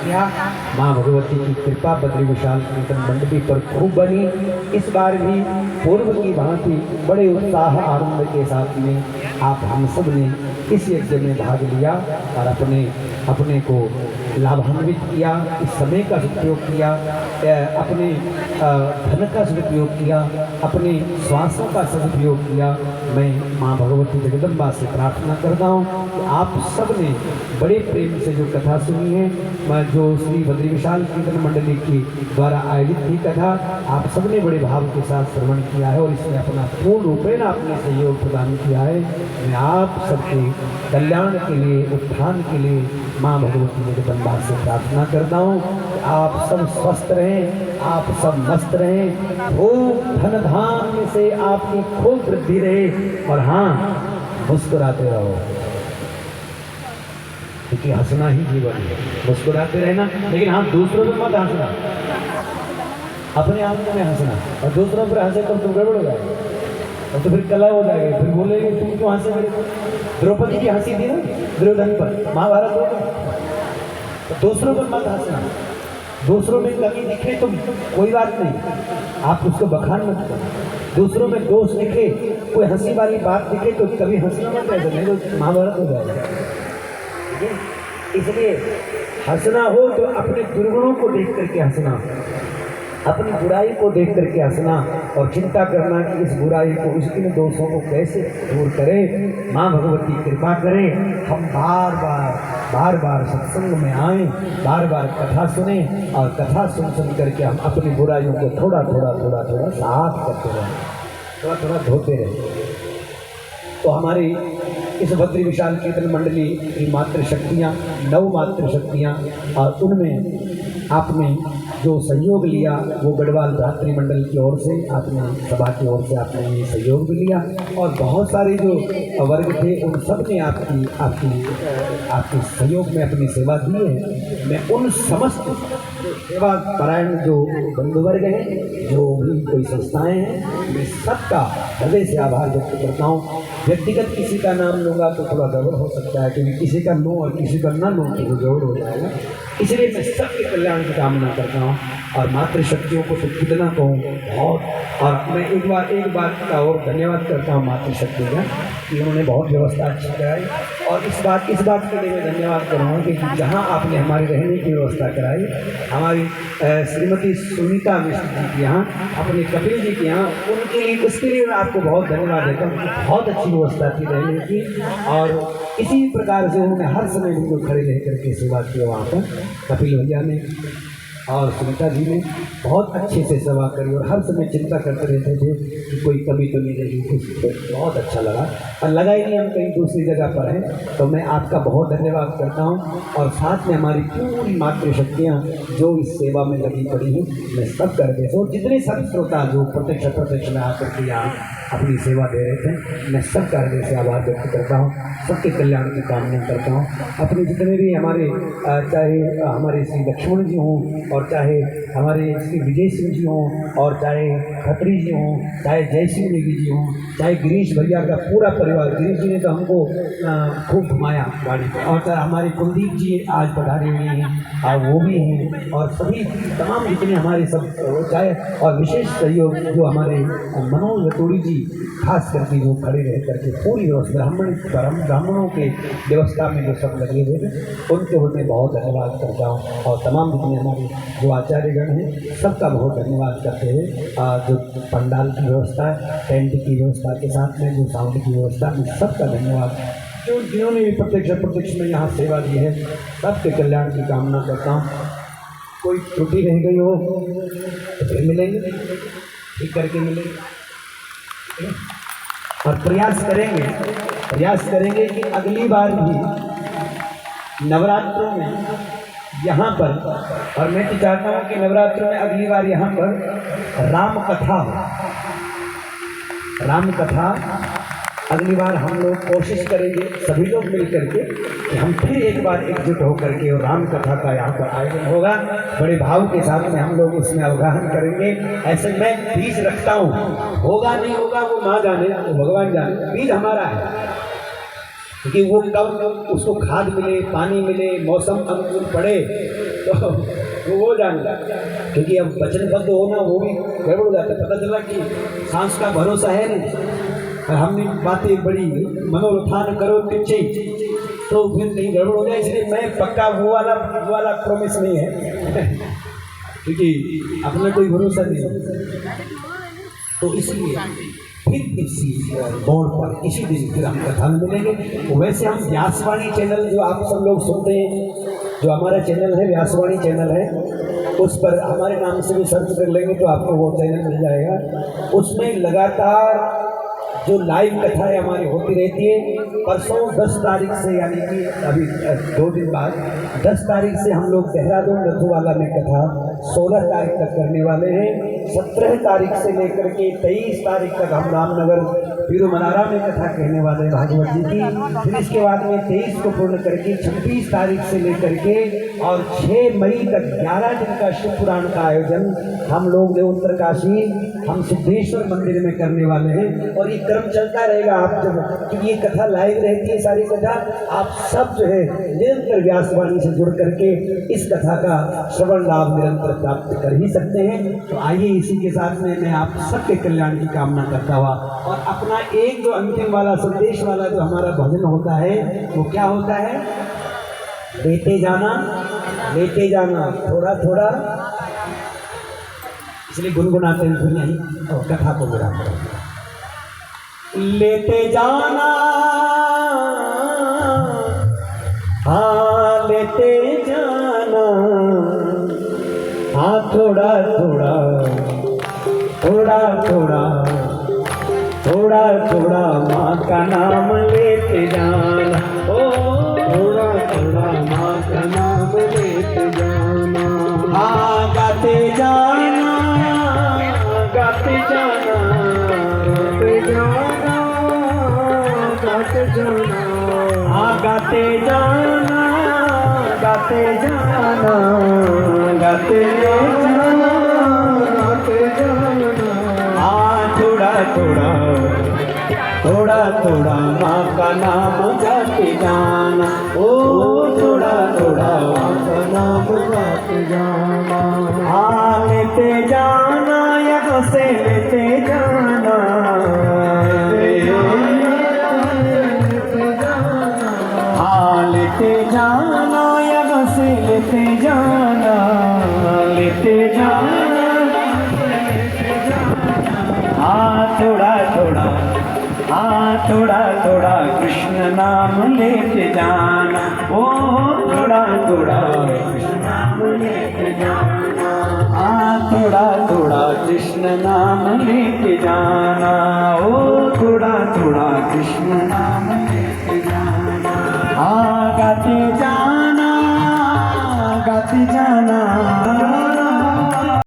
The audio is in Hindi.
किया। माँ भगवती की कृपा बद्री विशाल कीर्तन मंडली पर खूब बनी। इस बार भी पूर्व की भांति बड़े उत्साह आनंद के साथ में आप हम सब ने इस यज्ञ में भाग लिया और अपने को लाभान्वित किया, इस समय का सदुपयोग किया, अपने धन का सदुपयोग किया, अपने श्वासों का सदुपयोग किया। मैं माँ भगवती जगदम्बा से प्रार्थना करता हूँ कि आप सब ने बड़े प्रेम से जो कथा सुनी है, जो श्री बद्री विशाल कीर्तन मंडली की द्वारा आयोजित की कथा, आप सब ने बड़े भाव के साथ श्रवण किया है और इसमें अपना पूर्ण रूपेण आपने सहयोग प्रदान किया है। मैं आप सबके कल्याण के लिए, उत्थान के लिए माँ भगवती जगदम्बा से प्रार्थना करता हूँ कि आप सब स्वस्थ रहें, आप सब मस्त रहें, खूब धन धान्य से आपकी खूब वृद्धि रहे और हाँ, मुस्कुराते रहो, क्योंकि हंसना ही जीवन है। मुस्कुराते रहना, लेकिन हाँ दूसरों पर मत हंसना, अपने आप में हंसना, और दूसरों पर हंसे तो तुम गड़बड़ हो जाएगा और तो फिर कला हो जाएगा, फिर बोलेंगे तुम क्यों हंसे मेरे को। द्रौपदी की हंसी थी ना दुर्योधन पर, महाभारत हो गया। तो दूसरों पर मत हंसना, दूसरों में कमी दिखे तो कोई बात नहीं, आप उसको बखान मत करो। दूसरों में दोष दिखे, कोई हंसी वाली बात दिखे तो कभी हंसना मत कह दो, नहीं तो महाभारत हो जाएगा। ठीक है, इसलिए हंसना हो तो अपने दुर्गुणों को देख करके हंसना, अपनी बुराई को देख करके हंसना और चिंता करना कि इस बुराई को, इन दोषों को कैसे दूर करें। माँ भगवती कृपा करें, हम बार बार सत्संग में आएं, बार बार कथा सुने और कथा सुन करके हम अपनी बुराइयों को थोड़ा साफ करते रहें, थोड़ा धोते रहें। तो हमारी इस बद्री विशाल कीर्तन मंडली की मातृशक्तियाँ, 9 मातृशक्तियाँ, और उनमें आपने जो सहयोग लिया वो गढ़वाल भ्रातृमंडल की ओर से, आपने सभा की ओर से आपने सहयोग भी लिया और बहुत सारे जो वर्ग थे उन सब ने आपकी सहयोग में अपनी सेवा दी है। मैं उन समस्त सेवा परायण जो बंधु वर्ग हैं, जो भी कोई संस्थाएं हैं, मैं सबका हृदय से आभार व्यक्त करता हूँ। व्यक्तिगत किसी का नाम लूँगा तो थोड़ा गड़बड़ हो सकता है, क्योंकि किसी का नो और किसी का ना लो तो गड़बड़ हो जाएगा। इसलिए मैं सबके कल्याण की कामना करता हूँ और मातृशक्तियों को तो कितना कहूँ बहुत। और मैं एक बात का और धन्यवाद करता हूँ मातृशक्ति का कि उन्होंने बहुत व्यवस्था अच्छी कराई। और इस बात के लिए मैं धन्यवाद करूँगा कि जहाँ आपने हमारी रहने की व्यवस्था कराई, हमारी श्रीमती सुनीता मिश्र जी के यहाँ, अपने कपिल जी के यहाँ, उसके लिए मैं आपको बहुत धन्यवाद देता हूँ। बहुत अच्छी व्यवस्था थी रहने की और इसी प्रकार से उन्होंने हर समय उनको खड़े रह करके सेवा की वहाँ पर। कपिल भैया ने और सुनीता जी ने बहुत अच्छे से सेवा करी और हर समय चिंता करते रहते थे कि कोई कमी तो नहीं रहेगी, कुछ बहुत अच्छा लगा और लगा ही नहीं हम कहीं दूसरी जगह पर हैं। तो मैं आपका बहुत धन्यवाद करता हूं और साथ में हमारी पूरी मातृशक्तियाँ जो इस सेवा में लगी पड़ी हैं, मैं सब कर देता हूँ। जितने सब श्रोता जो प्रत्यक्ष में आकर के यहाँ अपनी सेवा दे रहे थे, मैं सब का हृदय से आभार व्यक्त करता हूँ, सबके कल्याण की कामना करता हूँ। अपने जितने भी हमारे चाहे हमारे श्री लक्ष्मण जी हों और चाहे हमारे श्री विजय सिंह जी हों और चाहे खत्री जी हों, चाहे जय सिंह देवी जी हों, चाहे गिरीश भैया का पूरा परिवार, गिरीश जी ने तो हमको खूब घुमाया गाड़ी पर, और चाहे हमारे कुलदीप जी आज पधारे हुए हैं और वो भी हैं, और सभी तमाम जितने हमारे सब चाहे, और विशेष सहयोग जो हमारे मनोज रतोड़ी जी खास करके जो खड़े रह करके पूरी व्यवस्था ब्राह्मणों के व्यवस्था में जो सब लगे हुए थे, उनके मैं बहुत धन्यवाद करता हूँ। और तमाम जितने हमारे जो आचार्यगण हैं सबका बहुत धन्यवाद करते हुए जो पंडाल की व्यवस्था, टेंट की व्यवस्था के साथ में जो साउंड की व्यवस्था, में सबका धन्यवाद। जो जिन्होंने भी प्रत्यक्ष में यहाँ सेवा दी है, सबके कल्याण की कामना करता हूँ। कोई त्रुटि रह गई हो तो फिर मिलेंगे, ठीक करके मिलेंगे और प्रयास करेंगे कि अगली बार भी नवरात्रों में यहाँ पर, और मैं तो चाहता हूँ कि नवरात्रों में अगली बार यहाँ पर राम कथा अगली बार हम लोग कोशिश करेंगे सभी लोग मिल करके कि हम फिर एक बार एकजुट होकर के और राम कथा का यहाँ पर आयोजन होगा। बड़े भाव के साथ में हम लोग इसमें अवगाहन करेंगे। ऐसे मैं बीज रखता हूँ, होगा नहीं होगा वो माँ जाने, भगवान जाने, बीज हमारा है, क्योंकि वो कब उसको खाद मिले, पानी मिले, मौसम अनुकूल पड़े, तो वो जान क्योंकि अब वचनबद्ध होना वो भी गड़बड़ हो जाता है। पता चला कि सांस का भरोसा है नहीं, हमने बातें बड़ी मनोत्थान करो तिच्छे, तो फिर कहीं गड़बड़ हो जाए। इसलिए मैं पक्का वो वाला प्रॉमिस नहीं है क्योंकि अपना कोई भरोसा नहीं है। तो इसलिए फिर इसी बोर्ड पर इसी दिन फिर हम कथा में मिलेंगे। वैसे हम व्यासवाणी चैनल जो आप सब लोग सुनते हैं, जो हमारा चैनल है व्यासवाणी चैनल है, उस पर हमारे नाम से भी सर्च कर लेंगे तो आपको वो चैनल मिल जाएगा। उसमें लगातार जो लाइव कथाएं हमारी होती रहती है। परसों 10 तारीख से यानी कि अभी 2 दिन बाद 10 तारीख से हम लोग देहरादून लद्दूवाला में कथा 16 तारीख तक करने वाले हैं। 17 तारीख से लेकर के 23 तारीख तक हम रामनगर पीरूमनारा में कथा कहने वाले हैं भागवत जी की। फिर इसके बाद में 23 को पूर्ण करके 26 तारीख से लेकर के और 6 मई तक 11 दिन का शिव पुराण का आयोजन हम लोग जो उत्तरकाशी हम सिद्धेश्वर मंदिर में करने वाले हैं। और ये क्रम चलता रहेगा। आप जब क्योंकि ये कथा लाइव रहती है सारी कथा, आप सब जो है निरंतर व्यासवाणी से जुड़ करके इस कथा का श्रवण लाभ निरंतर प्राप्त कर ही सकते हैं। तो आइए इसी के साथ में मैं आप सबके कल्याण की कामना करता हुआ और अपना एक जो अंतिम वाला संदेश वाला जो हमारा भजन होता है वो क्या होता है, लेते जाना थोड़ा थोड़ा, इसलिए गुनगुनाते हैं फिर नहीं और कथा को बुरा लेते जाना, हाँ लेते जाना, हाँ थोड़ा थोड़ा थोड़ा थोड़ा थोड़ा थोड़ा माँ का नाम लेते जाना, ओ थोड़ा थोड़ा माँ का नाम लेते जाना, हाँ गाते जाना गाते जाना गाते जाना गाते जाना, हाँ गाते जाना गाते जाना गाते जाना गाते जाना, हाँ थोड़ा थोड़ा थोड़ा थोड़ा माँ का नाम गाते जाना, ओ थोड़ा थोड़ा माँ का नाम गाते जाना, हाँ लेते जाना यहाँ से लेते जाना, हाँ लेते जाना यहाँ से लेते जाना, लेते जाना, हाँ थोड़ा थोड़ा, हाँ थोड़ा थोड़ा कृष्ण नाम लेते जाना, ओ थोड़ा थोड़ा कृष्ण नाम लेते जाना, हाँ थोड़ा थोड़ा कृष्ण नाम लेते जाना, ओ थोड़ा थोड़ा कृष्ण नाम